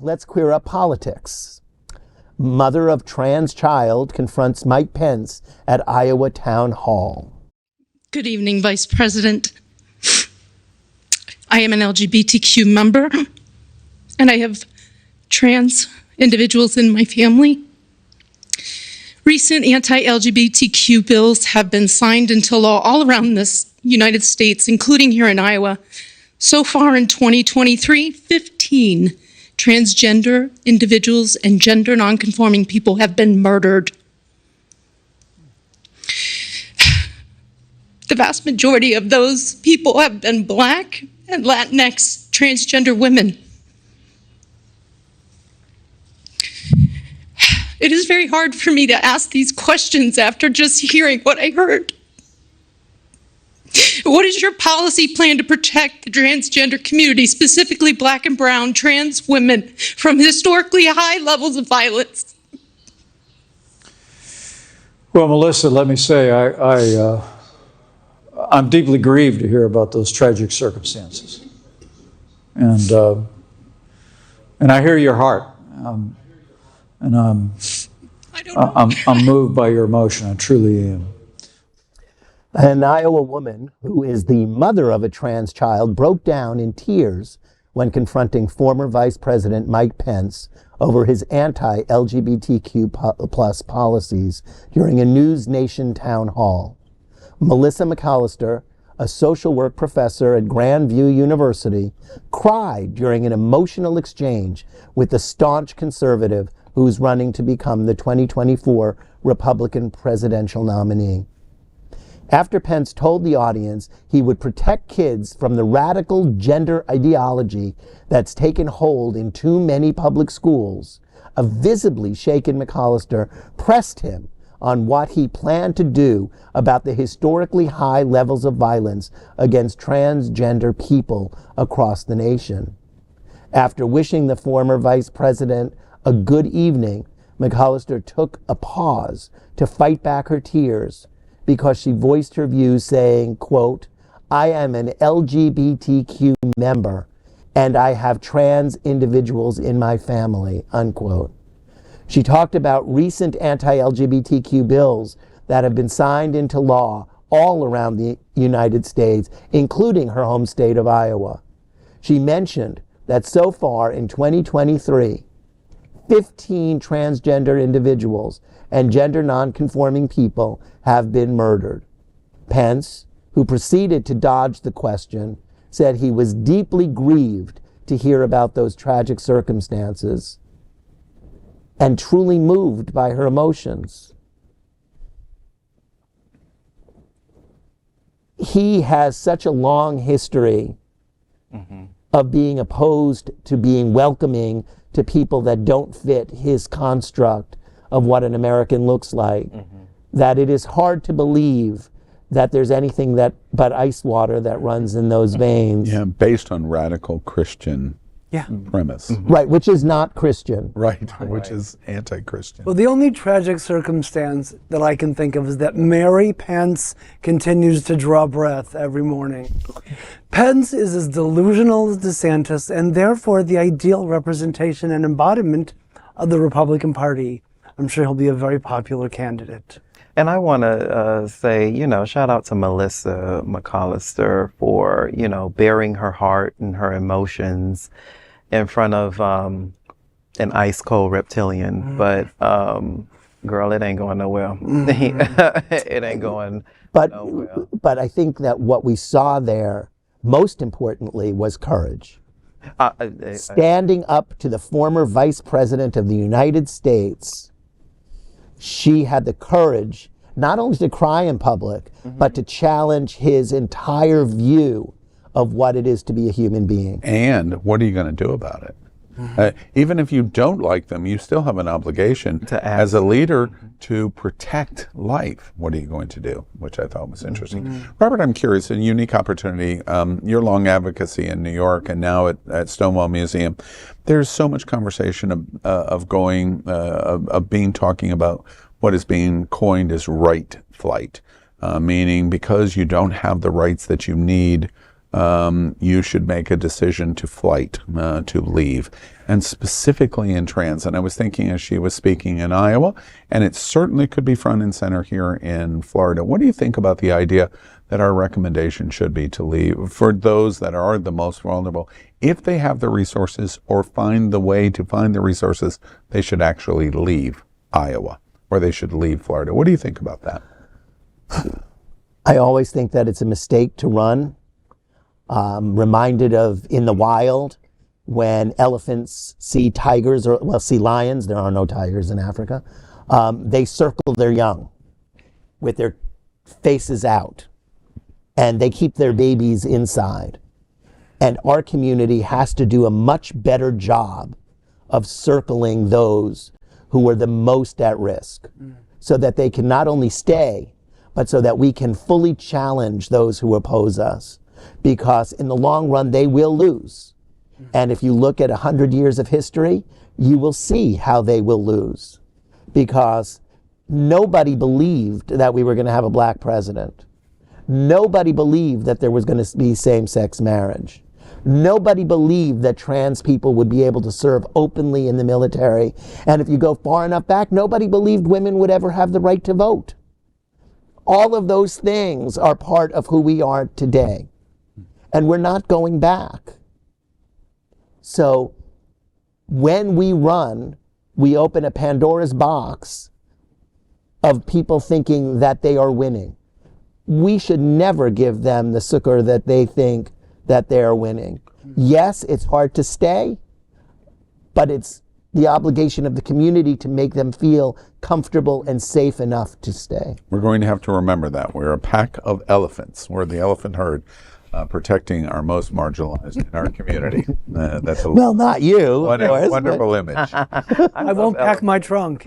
let's queer up politics. Mother of trans child confronts Mike Pence at Iowa Town Hall. Good evening, Vice President. I am an LGBTQ member, and I have trans individuals in my family. Recent anti-LGBTQ bills have been signed into law all around this United States, including here in Iowa. So far in 2023, 15 transgender individuals and gender-nonconforming people have been murdered. The vast majority of those people have been Black and Latinx transgender women. It is very hard for me to ask these questions after just hearing what I heard. What is your policy plan to protect the transgender community, specifically Black and brown trans women, from historically high levels of violence? Well, Melissa, let me say I'm deeply grieved to hear about those tragic circumstances, and I hear your heart, and I'm moved by your emotion. I truly am. An Iowa woman who is the mother of a trans child broke down in tears when confronting former Vice President Mike Pence over his anti-LGBTQ+ policies during a News Nation town hall. Melissa McCollister, a social work professor at Grandview University, cried during an emotional exchange with the staunch conservative who's running to become the 2024 Republican presidential nominee. After Pence told the audience he would protect kids from the radical gender ideology that's taken hold in too many public schools, a visibly shaken McCollister pressed him on what he planned to do about the historically high levels of violence against transgender people across the nation. After wishing the former vice president a good evening, McCollister took a pause to fight back her tears because she voiced her views saying, quote, "I am an LGBTQ member and I have trans individuals in my family," unquote. She talked about recent anti-LGBTQ bills that have been signed into law all around the United States, including her home state of Iowa. She mentioned that so far in 2023, 15 transgender individuals and gender nonconforming people have been murdered. Pence, who proceeded to dodge the question, said he was deeply grieved to hear about those tragic circumstances and truly moved by her emotions. He has such a long history of being opposed to being welcoming to people that don't fit his construct of what an American looks like, that it is hard to believe that there's anything but ice water that runs in those veins. Yeah, based on radical Christian premise. Right, which is not Christian. Right, which is anti-Christian. Well, the only tragic circumstance that I can think of is that Mary Pence continues to draw breath every morning. Pence is as delusional as DeSantis and therefore the ideal representation and embodiment of the Republican Party. I'm sure he'll be a very popular candidate. And I want to say, shout out to Melissa McCollister for, bearing her heart and her emotions in front of an ice cold reptilian. But, girl, it ain't going nowhere. It ain't going nowhere. But I think that what we saw there, most importantly, was courage. Standing up to the former Vice President of the United States, she had the courage not only to cry in public, but to challenge his entire view of what it is to be a human being. And what are you going to do about it? Even if you don't like them, you still have an obligation as a leader to protect life. What are you going to do? Which I thought was interesting. Robert, I'm curious, a unique opportunity, your long advocacy in New York and now at Stonewall Museum, there's so much conversation of talking about what is being coined as right flight, meaning because you don't have the rights that you need you should make a decision to flight, to leave, and specifically in trans. And I was thinking as she was speaking in Iowa, and it certainly could be front and center here in Florida. What do you think about the idea that our recommendation should be to leave for those that are the most vulnerable? If they have the resources or find the way to find the resources, they should actually leave Iowa, or they should leave Florida. What do you think about that? I always think that it's a mistake to run. Reminded of in the wild when elephants see tigers, or well, see lions. There are no tigers in Africa. They circle their young with their faces out, and they keep their babies inside. And our community has to do a much better job of circling those who are the most at risk, so that they can not only stay, but so that we can fully challenge those who oppose us. Because in the long run, they will lose. And if you look at 100 years of history, you will see how they will lose. Because nobody believed that we were going to have a black president. Nobody believed that there was going to be same-sex marriage. Nobody believed that trans people would be able to serve openly in the military. And if you go far enough back, nobody believed women would ever have the right to vote. All of those things are part of who we are today. And we're not going back. So when we run, we open a Pandora's box of people thinking that they are winning. We should never give them the succor that they think that they are winning. Yes, it's hard to stay, but it's the obligation of the community to make them feel comfortable and safe enough to stay. We're going to have to remember that. We're a pack of elephants. We're the elephant herd. Protecting our most marginalized in our community. That's a Well, not you, of course, wonderful image. I won't pack my trunk.